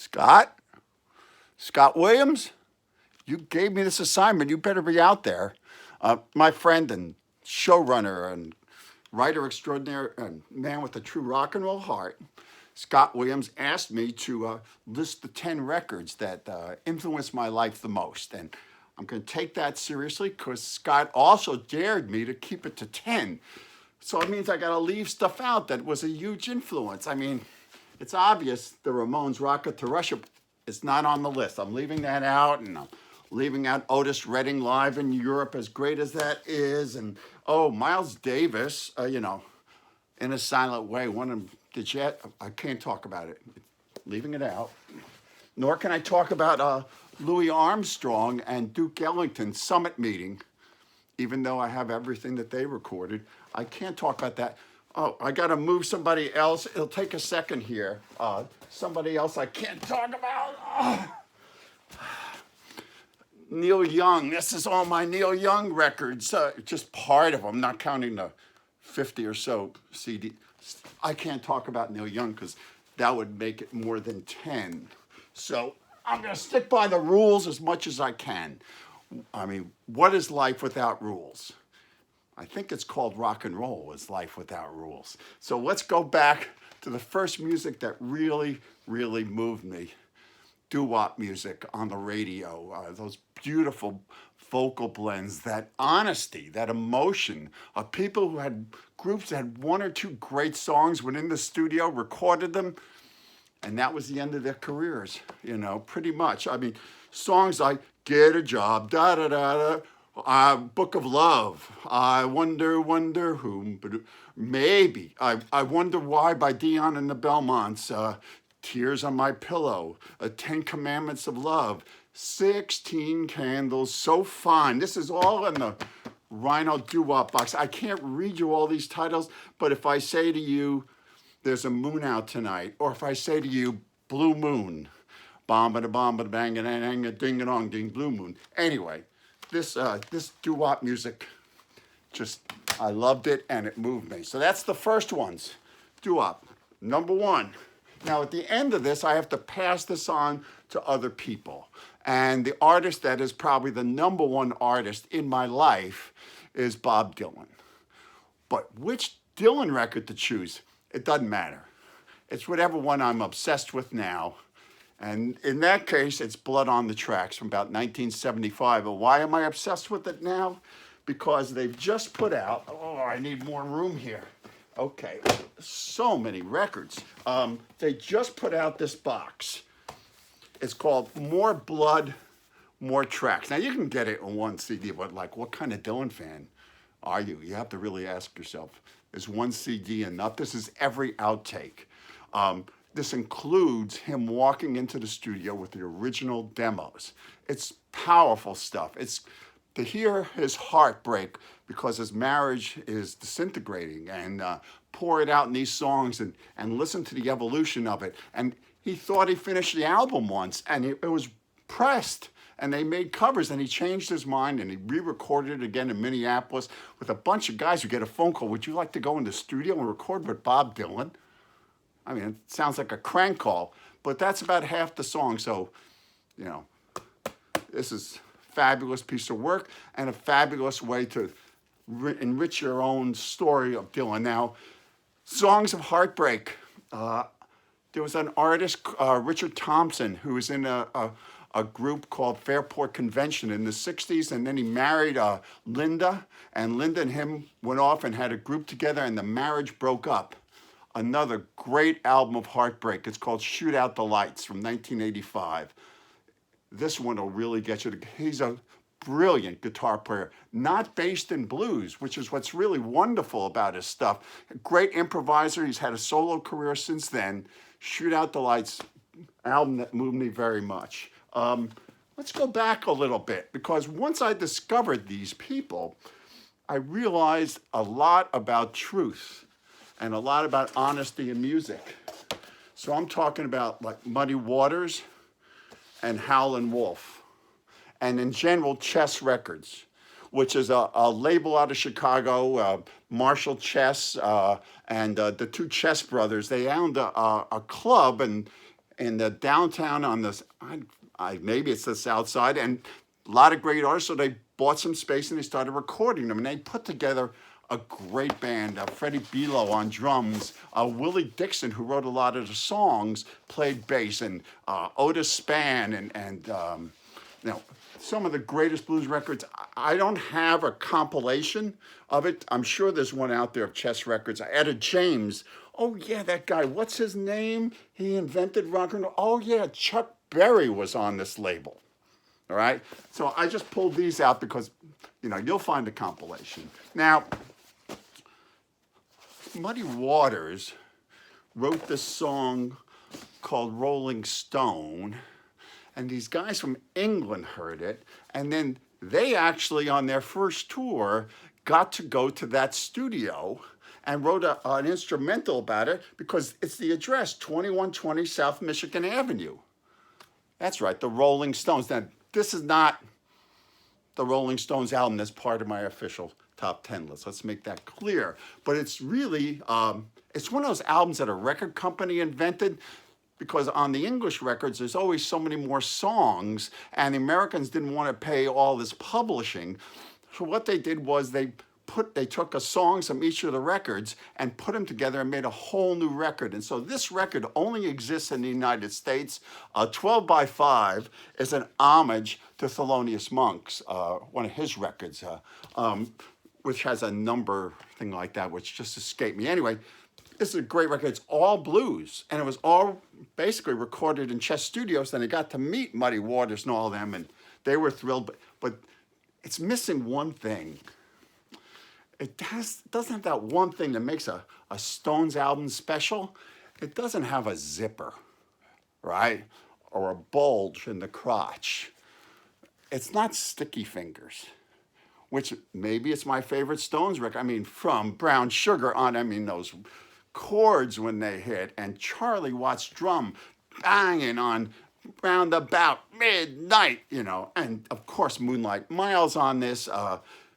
Scott? Scott Williams? You gave me this assignment. You better be out there. My friend and showrunner and writer extraordinaire and man with a true rock and roll heart, Scott Williams, asked me to list the 10 records that influenced my life the most. And I'm going to take that seriously because Scott also dared me to keep it to 10. So it means I got to leave stuff out that was a huge influence. I mean, it's obvious the Ramones' Rocket to Russia is not on the list. I'm leaving that out, and I'm leaving out Otis Redding live in Europe, as great as that is. And, oh, Miles Davis, in a silent way. One of the Jet, I can't talk about it. Leaving it out. Nor can I talk about Louis Armstrong and Duke Ellington's summit meeting, even though I have everything that they recorded. I can't talk about that. Oh, I got to move somebody else. It'll take a second here. Somebody else I can't talk about. Neil Young. This is all my Neil Young records. Just part of them, not counting the 50 or so CD. I can't talk about Neil Young because that would make it more than 10. So I'm going to stick by the rules as much as I can. I mean, what is life without rules? I think it's called rock and roll is life without rules. So let's go back to the first music that really, really moved me. Doo-wop music on the radio, those beautiful vocal blends, that honesty, that emotion of people who had groups that had one or two great songs, went in the studio, recorded them, and that was the end of their careers, pretty much. I mean, songs like Get a Job, da-da-da-da, Book of Love, I Wonder Whom, but maybe, I Wonder Why by Dion and the Belmonts, Tears on My Pillow, 10 Commandments of Love, 16 Candles, So Fine. This is all in the Rhino doo-wop box. I can't read you all these titles, but if I say to you, there's a moon out tonight, or if I say to you, Blue Moon, bomb-a-da-bang-a-dang-a-ding-a-dong, ding, Blue Moon. Anyway, this doo-wop music, I loved it and it moved me. So that's the first ones, doo-wop, number one. Now, at the end of this, I have to pass this on to other people. And the artist that is probably the number one artist in my life is Bob Dylan. But which Dylan record to choose, it doesn't matter. It's whatever one I'm obsessed with now. And in that case, it's Blood on the Tracks from about 1975. And why am I obsessed with it now? Because they've just put out, I need more room here. Okay, so many records. They just put out this box. It's called More Blood, More Tracks. Now, you can get it on one CD, but what kind of Dylan fan are you? You have to really ask yourself, is one CD enough? This is every outtake. This includes him walking into the studio with the original demos. It's powerful stuff. It's to hear his heart break because his marriage is disintegrating and pour it out in these songs and listen to the evolution of it. And he thought he finished the album once and it was pressed and they made covers and he changed his mind and he re-recorded it again in Minneapolis with a bunch of guys who get a phone call. Would you like to go in the studio and record with Bob Dylan? I mean, it sounds like a crank call, but that's about half the song. So, this is fabulous piece of work and a fabulous way to enrich your own story of Dylan. Now, songs of heartbreak. There was an artist, Richard Thompson, who was in a group called Fairport Convention in the 60s, and then he married Linda, and Linda and him went off and had a group together, and the marriage broke up. Another great album of heartbreak. It's called Shoot Out the Lights from 1985. This one will really get you. He's a brilliant guitar player, not based in blues, which is what's really wonderful about his stuff. A great improviser. He's had a solo career since then. Shoot Out the Lights, album that moved me very much. Let's go back a little bit, because once I discovered these people, I realized a lot about truth and a lot about honesty in music. So I'm talking about Muddy Waters and Howlin' Wolf, and in general, Chess Records, which is a label out of Chicago, Marshall Chess, and the two Chess brothers. They owned a club in in the downtown on this, maybe it's the south side, and a lot of great artists, so they bought some space and they started recording them, and they put together a great band. Freddie Belo on drums, Willie Dixon, who wrote a lot of the songs, played bass, and Otis Spann, and you know, some of the greatest blues records. I don't have a compilation of it. I'm sure there's one out there of Chess Records. Etta James. Oh yeah, that guy. What's his name? He invented rock and roll. Oh yeah, Chuck Berry was on this label. All right. So I just pulled these out because, you know, you'll find a compilation. Now, Muddy Waters wrote this song called Rolling Stone, and these guys from England heard it, and then they actually, on their first tour, got to go to that studio and wrote an instrumental about it because it's the address, 2120 South Michigan Avenue. That's right, the Rolling Stones. Now, this is not the Rolling Stones album that's part of my official top 10 list. Let's make that clear. But it's really, it's one of those albums that a record company invented, because on the English records, there's always so many more songs, and the Americans didn't want to pay all this publishing. So what they did was they took songs from each of the records and put them together and made a whole new record. And so this record only exists in the United States. 12 by 5 is an homage to Thelonious Monk's, one of his records, which has a number thing like that, which just escaped me. Anyway, this is a great record. It's all blues, and it was all basically recorded in Chess Studios. Then I got to meet Muddy Waters and all of them, and they were thrilled. But it's missing one thing. It doesn't have that one thing that makes a Stones album special. It doesn't have a zipper, right? Or a bulge in the crotch. It's not Sticky Fingers, which maybe it's my favorite Stones record. I mean, from Brown Sugar on, I mean, those chords when they hit, and Charlie Watts' drum banging on Roundabout Midnight, you know, and of course Moonlight Miles on this.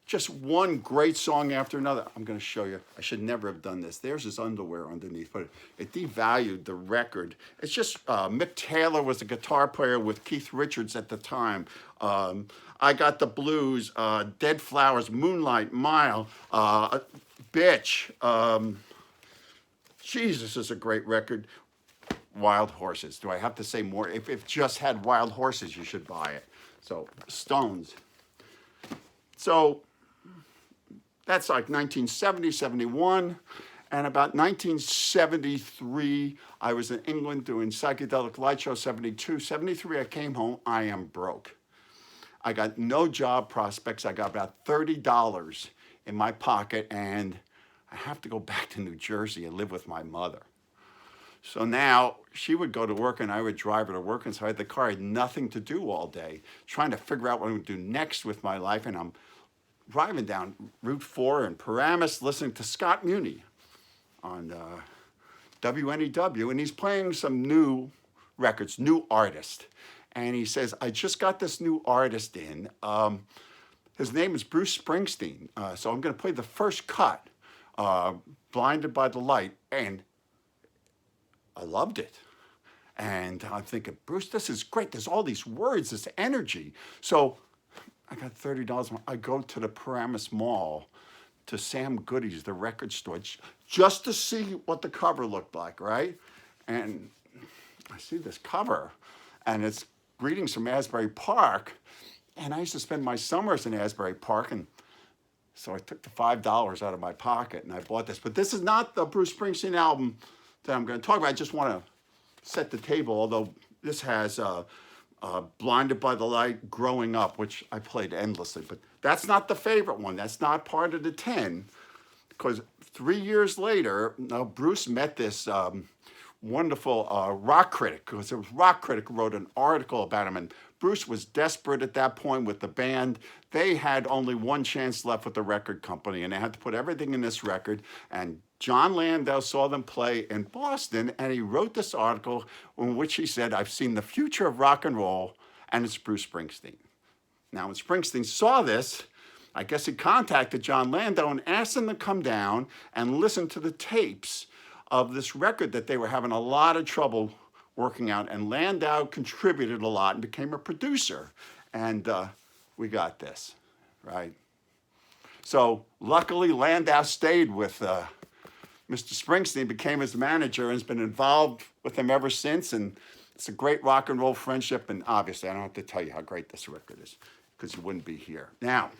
Just one great song after another. I'm going to show you. I should never have done this. There's his underwear underneath, but it devalued the record. It's just Mick Taylor was a guitar player with Keith Richards at the time. I Got the Blues, Dead Flowers, Moonlight Mile, Bitch. Jesus is a great record. Wild Horses. Do I have to say more? If it just had Wild Horses, you should buy it. So, Stones. So, that's like 1970, 71. And about 1973, I was in England doing Psychedelic Light Show, 72. 73, I came home. I am broke. I got no job prospects. I got about $30 in my pocket, and I have to go back to New Jersey and live with my mother. So now she would go to work and I would drive her to work, and so I had the car. I had nothing to do all day, trying to figure out what I'm going to do next with my life. And I'm driving down Route 4 in Paramus, listening to Scott Muni on WNEW, and he's playing some new records, new artist. And he says, I just got this new artist in. His name is Bruce Springsteen. So I'm going to play the first cut, Blinded by the Light. And I loved it. And I'm thinking, Bruce, this is great. There's all these words, this energy. So I got $30. I go to the Paramus Mall, to Sam Goody's, the record store, just to see what the cover looked like, right? And I see this cover, and it's Greetings from Asbury Park. And I used to spend my summers in Asbury Park, and so I took the $5 out of my pocket and I bought this. But this is not the Bruce Springsteen album that I'm going to talk about. I just want to set the table, although this has Blinded by the Light, Growing Up, which I played endlessly. But that's not the favorite one. That's not part of the 10. Because 3 years later, Bruce met this wonderful rock critic, because it was rock critic who wrote an article about him, and Bruce was desperate at that point with the band. They had only one chance left with the record company, and they had to put everything in this record. And John Landau saw them play in Boston, and he wrote this article in which he said, I've seen the future of rock and roll, and it's Bruce Springsteen. Now, when Springsteen saw this, I guess he contacted John Landau and asked him to come down and listen to the tapes of this record that they were having a lot of trouble working out, and Landau contributed a lot and became a producer. And we got this, right? So luckily, Landau stayed with Mr. Springsteen, became his manager, and has been involved with him ever since. And it's a great rock and roll friendship. And obviously, I don't have to tell you how great this record is, because you wouldn't be here. Now,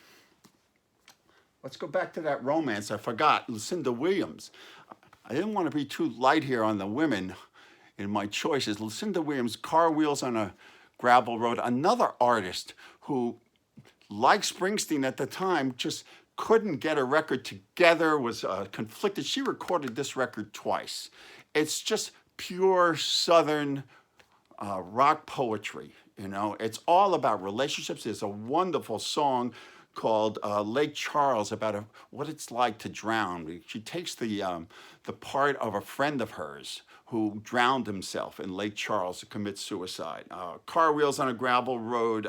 let's go back to that romance. I forgot, Lucinda Williams. I didn't want to be too light here on the women in my choices. Lucinda Williams, Car Wheels on a Gravel Road, another artist who, like Springsteen at the time, just couldn't get a record together, was conflicted. She recorded this record twice. It's just pure Southern rock poetry, you know. It's all about relationships. There's a wonderful song called Lake Charles about what it's like to drown. She takes the part of a friend of hers who drowned himself in Lake Charles to commit suicide. Car Wheels on a Gravel Road,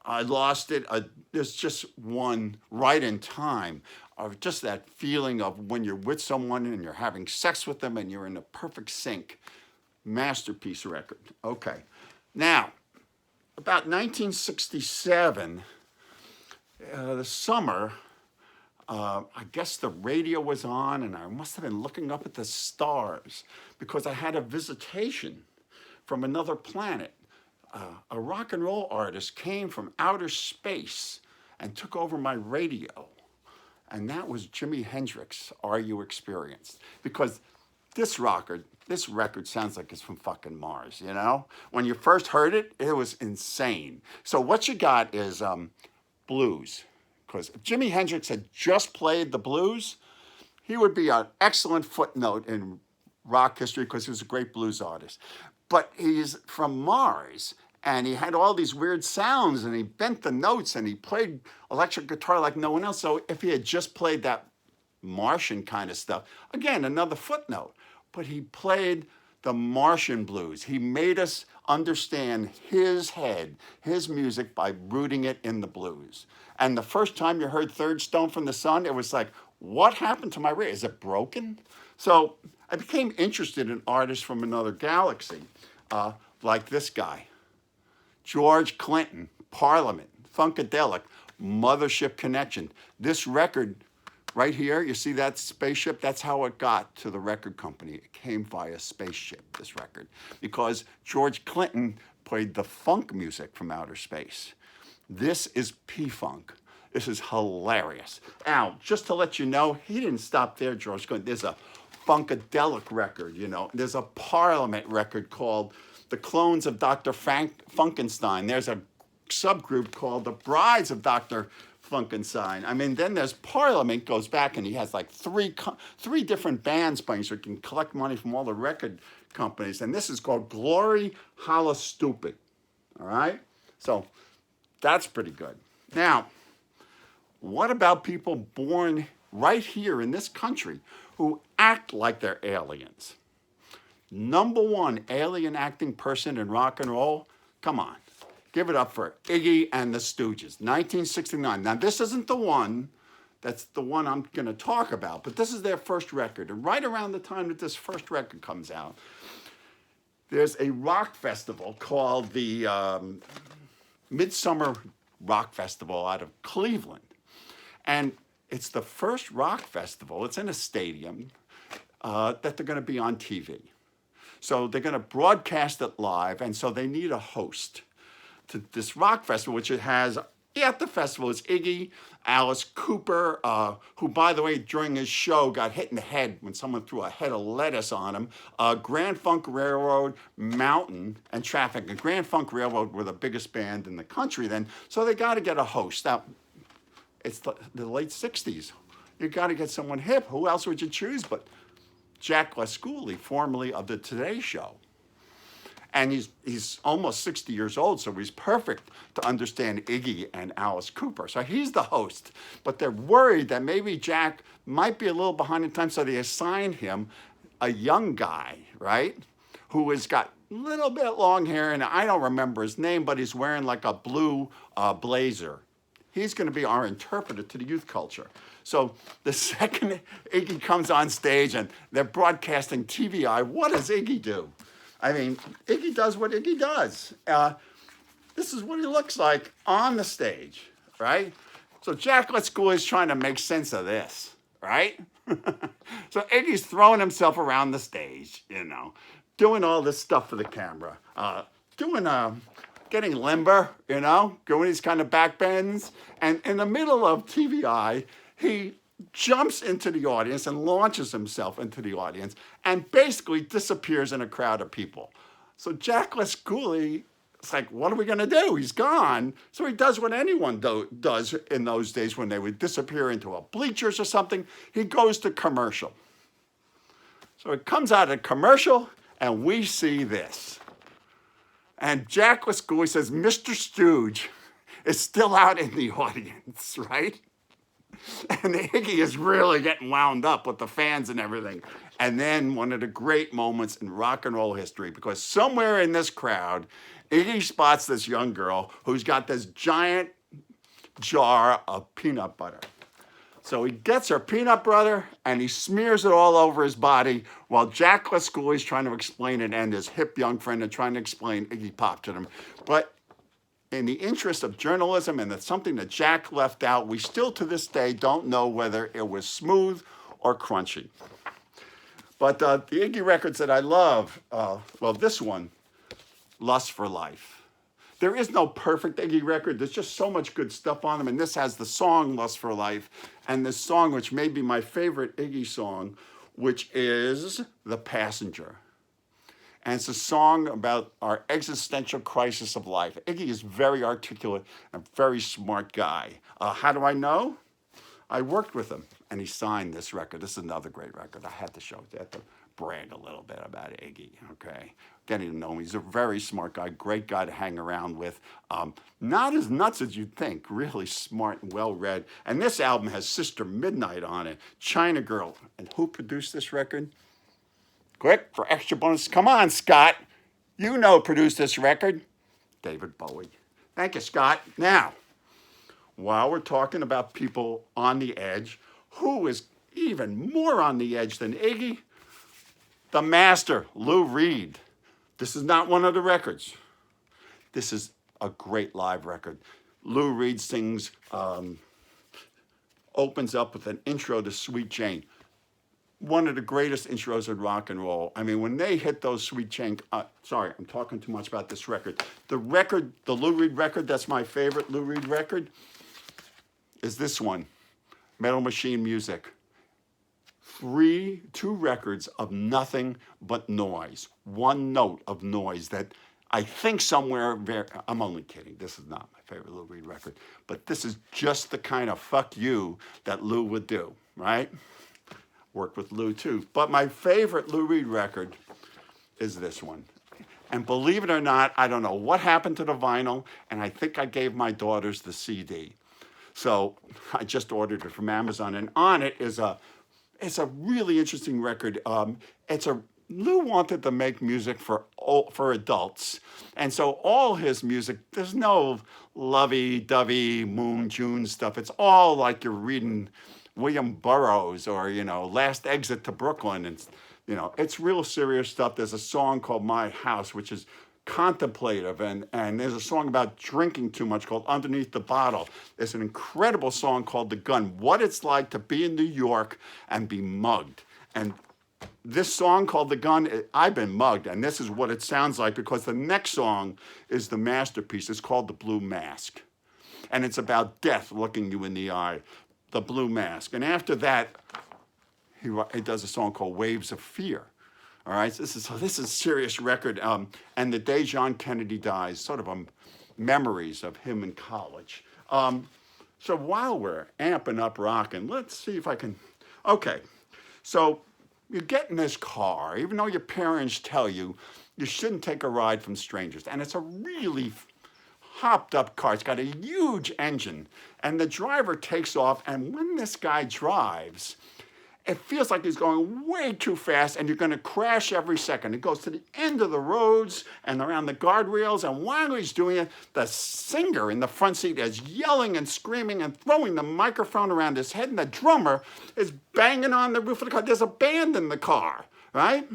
I Lost It. There's just one, Right in Time, of just that feeling of when you're with someone and you're having sex with them and you're in a perfect sync. Masterpiece record. Okay. Now, about 1967, the summer, I guess the radio was on and I must have been looking up at the stars because I had a visitation from another planet. A rock and roll artist came from outer space and took over my radio. And that was Jimi Hendrix, Are You Experienced? Because this record sounds like it's from fucking Mars, you know? When you first heard it, it was insane. So what you got is blues. Because if Jimi Hendrix had just played the blues, he would be an excellent footnote in rock history because he was a great blues artist. But he's from Mars, and he had all these weird sounds, and he bent the notes, and he played electric guitar like no one else. So if he had just played that Martian kind of stuff, again, another footnote. But he played the Martian blues. He made us understand his head, his music, by rooting it in the blues. And the first time you heard Third Stone from the Sun, it was like, what happened to my radio? Is it broken? So I became interested in artists from another galaxy, like this guy, George Clinton, Parliament, Funkadelic, Mothership Connection. This record right here, you see that spaceship? That's how it got to the record company. It came via spaceship, this record, because George Clinton played the funk music from outer space. This is P-Funk. This is hilarious. Now, just to let you know, he didn't stop there, George Clinton. There's a Funkadelic record, you know. There's a Parliament record called The Clones of Dr. Funkenstein. There's a subgroup called The Brides of Dr. Funkenstein. I mean, then there's Parliament, goes back, and he has like three different bands playing, so he can collect money from all the record companies. And this is called Glory Holla Stupid. All right? So that's pretty good. Now, what about people born right here in this country who act like they're aliens? Number one alien acting person in rock and roll, come on. Give it up for Iggy and the Stooges, 1969. Now, this isn't the one, that's the one I'm going to talk about, but this is their first record. And right around the time that this first record comes out, there's a rock festival called the Midsummer Rock Festival out of Cleveland. And it's the first rock festival, it's in a stadium, that they're going to be on TV. So they're going to broadcast it live, and so they need a host to this rock festival, which it has, at the festival is Iggy, Alice Cooper, who, by the way, during his show got hit in the head when someone threw a head of lettuce on him, Grand Funk Railroad, Mountain, and Traffic. And Grand Funk Railroad were the biggest band in the country then, so they got to get a host. Now, it's the late 60s. You got to get someone hip. Who else would you choose but Jack Lasculi, formerly of the Today Show? And he's almost 60 years old, so he's perfect to understand Iggy and Alice Cooper. So he's the host. But they're worried that maybe Jack might be a little behind in time, so they assigned him a young guy, right, who has got a little bit long hair, and I don't remember his name, but he's wearing like a blue blazer. He's going to be our interpreter to the youth culture. So the second Iggy comes on stage and they're broadcasting TVI, what does Iggy do? I mean, Iggy does what Iggy does. This is what he looks like on the stage, right? So Jack Let School is trying to make sense of this, right? So Iggy's throwing himself around the stage, doing all this stuff for the camera, getting limber, doing these kind of back bends. And in the middle of TVI, he jumps into the audience and launches himself into the audience and basically disappears in a crowd of people. So Jack Les Cooley, it's like, what are we going to do? He's gone. So he does what anyone does in those days when they would disappear into a bleachers or something. He goes to commercial. So it comes out of commercial and we see this. And Jack Les Cooley says, Mr. Stooge is still out in the audience, right? And Iggy is really getting wound up with the fans and everything. And then one of the great moments in rock and roll history, because somewhere in this crowd, Iggy spots this young girl who's got this giant jar of peanut butter. So he gets her peanut butter and he smears it all over his body while Jack Les Cooley's trying to explain it and his hip young friend are trying to explain Iggy Pop to them. But in the interest of journalism, and that's something that Jack left out, we still to this day don't know whether it was smooth or crunchy. But the Iggy records that I love, this one, Lust for Life. There is no perfect Iggy record. There's just so much good stuff on them. And this has the song Lust for Life and this song, which may be my favorite Iggy song, which is The Passenger. And it's a song about our existential crisis of life. Iggy is very articulate and a very smart guy. How do I know? I worked with him, and he signed this record. This is another great record. I had to show it. I had to brag a little bit about Iggy, okay? Getting to know him. He's a very smart guy, great guy to hang around with. Not as nuts as you'd think, really smart and well-read. And this album has Sister Midnight on it, China Girl. And who produced this record? Quick, for extra bonus. Come on, Scott. You know produced this record. David Bowie. Thank you, Scott. Now, while we're talking about people on the edge, who is even more on the edge than Iggy? The master, Lou Reed. This is not one of the records. This is a great live record. Lou Reed sings, opens up with an intro to Sweet Jane. One of the greatest intros in rock and roll. I mean, when they hit those Sweet Jane, sorry, I'm talking too much about this record. The Lou Reed record, that's my favorite Lou Reed record, is this one, Metal Machine Music. Two records of nothing but noise. One note of noise that I think somewhere, I'm only kidding. This is not my favorite Lou Reed record, but this is just the kind of fuck you that Lou would do, right? Worked with Lou too. But my favorite Lou Reed record is this one. And believe it or not, I don't know what happened to the vinyl, and I think I gave my daughters the CD. So I just ordered it from Amazon, and on it is it's a really interesting record. Lou wanted to make music for adults, and so all his music, there's no lovey-dovey Moon June stuff. It's all like you're reading William Burroughs or, Last Exit to Brooklyn. And, it's real serious stuff. There's a song called My House, which is contemplative. And there's a song about drinking too much called Underneath the Bottle. There's an incredible song called The Gun, what it's like to be in New York and be mugged. And this song called The Gun, I've been mugged. And this is what it sounds like, because the next song is the masterpiece. It's called The Blue Mask. And it's about death looking you in the eye. The Blue Mask. And after that, he does a song called Waves of Fear. All right, this is a serious record. And the day John Kennedy dies, sort of memories of him in college. So while we're amping up rocking, let's see if I can. Okay, so you get in this car, even though your parents tell you you shouldn't take a ride from strangers, and it's a really hopped up car. It's got a huge engine, and the driver takes off, and when this guy drives, it feels like he's going way too fast and you're going to crash every second. It goes to the end of the roads and around the guardrails, and while he's doing it, the singer in the front seat is yelling and screaming and throwing the microphone around his head, and the drummer is banging on the roof of the car. There's a band in the car, right?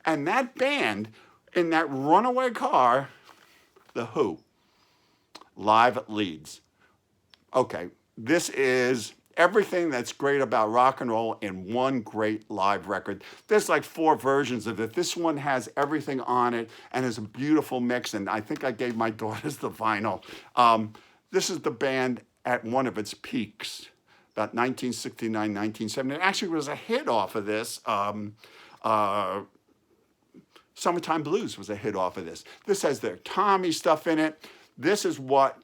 And that band in that runaway car, The Who, live at Leeds. Okay, this is everything that's great about rock and roll in one great live record. There's like 4 versions of it. This one has everything on it and is a beautiful mix, and I think I gave my daughters the vinyl. This is the band at one of its peaks, about 1969, 1970. It actually was a hit off of this. Summertime Blues was a hit off of this. This has their Tommy stuff in it. This is what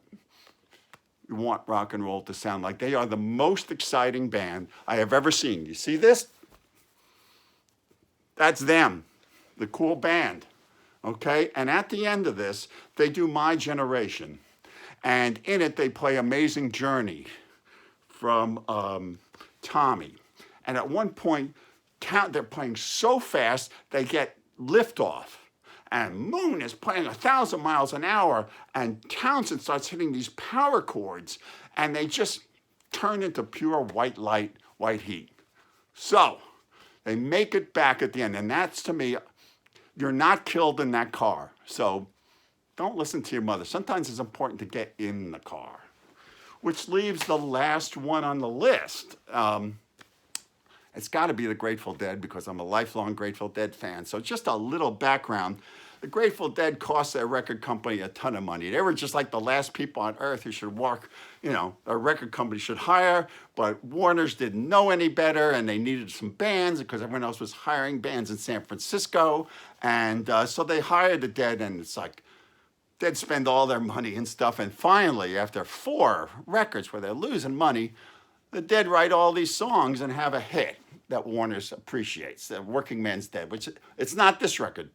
you want rock and roll to sound like. They are the most exciting band I have ever seen. You see this? That's them, the cool band, okay? And at the end of this, they do My Generation. And in it, they play Amazing Journey from Tommy. And at one point, they're playing so fast, they get liftoff. And Moon is playing 1,000 miles an hour, and Townsend starts hitting these power chords, and they just turn into pure white light, white heat. So they make it back at the end, and that's, to me, you're not killed in that car. So don't listen to your mother. Sometimes it's important to get in the car, which leaves the last one on the list. It's got to be the Grateful Dead, because I'm a lifelong Grateful Dead fan. So just a little background. The Grateful Dead cost their record company a ton of money. They were just like the last people on earth who should work, a record company should hire, but Warner's didn't know any better, and they needed some bands because everyone else was hiring bands in San Francisco. And so they hired the Dead, and it's like, Dead spend all their money and stuff. And finally, after 4 records where they're losing money, the Dead write all these songs and have a hit that Warner's appreciates, the Working Man's Dead, which it's not this record,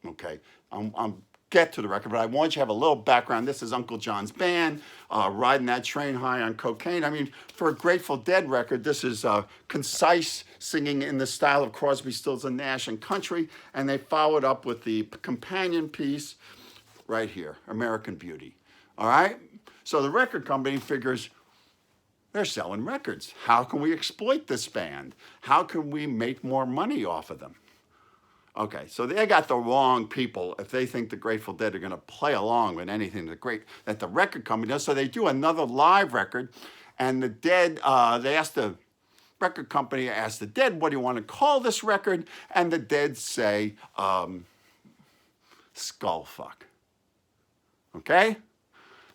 okay? I'll get to the record, but I want you to have a little background. This is Uncle John's band, riding that train high on cocaine. I mean, for a Grateful Dead record, this is concise singing in the style of Crosby, Stills, and Nash and country, and they followed up with the companion piece right here, American Beauty, all right? So the record company figures, they're selling records. How can we exploit this band? How can we make more money off of them? Okay, so they got the wrong people if they think the Grateful Dead are going to play along with anything that the record company does. So they do another live record, and the Dead, the record company asked the Dead, what do you want to call this record? And the Dead say, Skullfuck. Okay?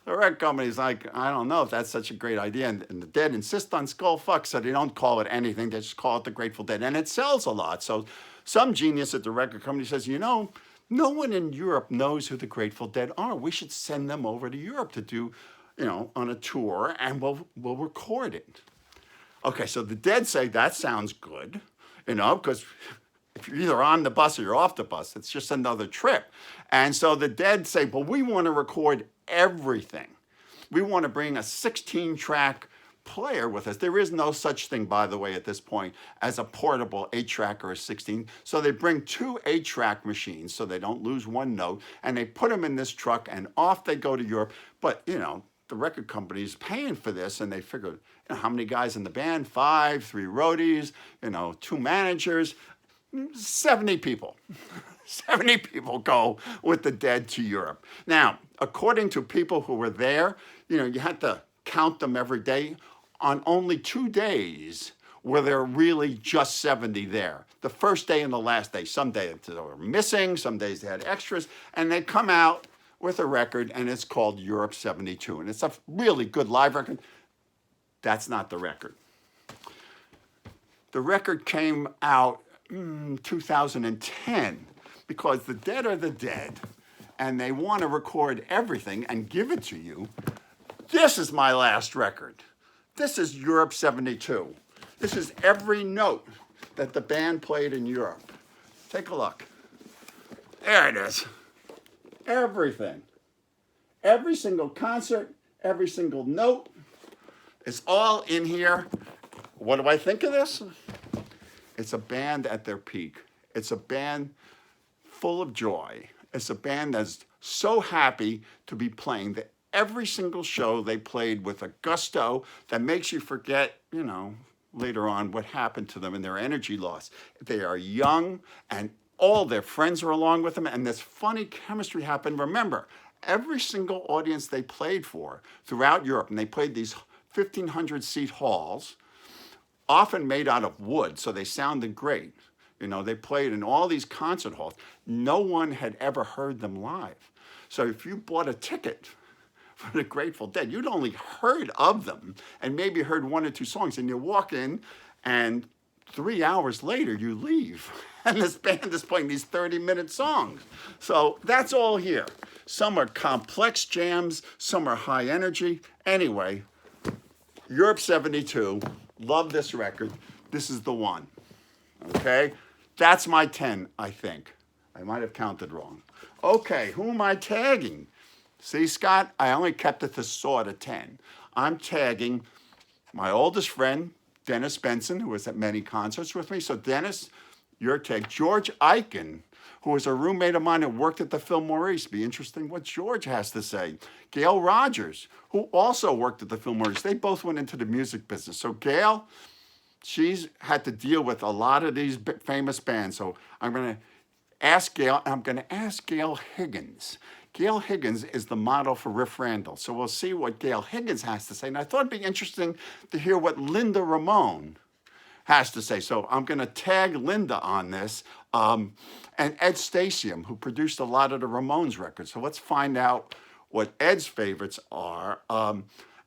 The record company's like, I don't know if that's such a great idea. And the Dead insist on Skullfuck, so they don't call it anything. They just call it the Grateful Dead. And it sells a lot. So some genius at the record company says, no one in Europe knows who the Grateful Dead are. We should send them over to Europe to do, on a tour, and we'll record it. Okay, so the Dead say, that sounds good, because if you're either on the bus or you're off the bus, it's just another trip. And so the Dead say, well, we want to record everything. We want to bring a 16-track player with us. There is no such thing, by the way, at this point, as a portable 8-track or a 16. So they bring 2 8-track machines so they don't lose one note, and they put them in this truck, and off they go to Europe. But, the record company's paying for this, and they figure, how many guys in the band? 5, 3 roadies, 2 managers, 70 people. 70 people go with the Dead to Europe. Now, according to people who were there, you had to count them every day. On only 2 days were there really just 70 there. The first day and the last day. Some days they were missing, some days they had extras, and they come out with a record, and it's called Europe 72. And it's a really good live record. That's not the record. The record came out 2010 because the Dead are the Dead, and they want to record everything and give it to you. This is my last record. This is Europe 72. This is every note that the band played in Europe. Take a look. There it is. Everything. Every single concert, every single note, it's all in here. What do I think of this? It's a band at their peak. It's a band full of joy. It's a band that's so happy to be playing that every single show they played with a gusto that makes you forget, later on what happened to them and their energy loss. They are young and all their friends are along with them, and this funny chemistry happened. Remember, every single audience they played for throughout Europe, and they played these 1,500 seat halls, often made out of wood, so they sounded great. They played in all these concert halls. No one had ever heard them live. So if you bought a ticket for the Grateful Dead, you'd only heard of them and maybe heard one or two songs, and you walk in and 3 hours later you leave and this band is playing these 30-minute songs. So that's all here. Some are complex jams, some are high energy. Anyway, Europe 72, love this record. This is the one, okay? That's my 10, I think. I might have counted wrong. Okay, who am I tagging? See, Scott, I only kept it to sort of 10. I'm tagging my oldest friend, Dennis Benson, who was at many concerts with me. So Dennis, your tag. George Eichen, who was a roommate of mine and worked at the Film Maurice. Be interesting what George has to say. Gail Rogers, who also worked at the Film Maurice. They both went into the music business. So Gail, she's had to deal with a lot of these famous bands. So I'm going to ask Gail, and I'm going to ask Gail Higgins. Gail Higgins is the model for Riff Randall. So we'll see what Gail Higgins has to say. And I thought it'd be interesting to hear what Linda Ramone has to say. So I'm going to tag Linda on this. And Ed Stasium, who produced a lot of the Ramones records. So let's find out what Ed's favorites are.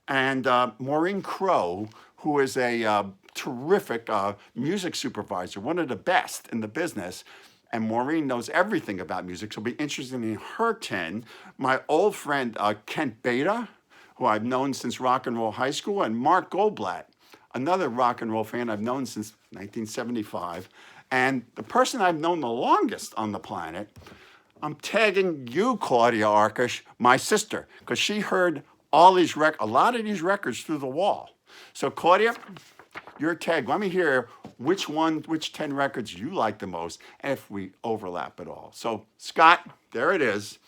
And Maureen Crowe, who is a terrific music supervisor, one of the best in the business. And Maureen knows everything about music, so it'll be interesting in her 10. My old friend, Kent Beta, who I've known since Rock and Roll High School, and Mark Goldblatt, another rock and roll fan I've known since 1975. And the person I've known the longest on the planet, I'm tagging you, Claudia Arkush, my sister, because she heard a lot of these records through the wall. So Claudia, your tag. Let me hear which 10 records you like the most, and if we overlap at all. So Scott, there it is.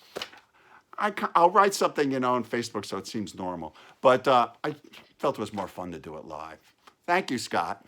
I'll write something, on Facebook so it seems normal. But I felt it was more fun to do it live. Thank you, Scott.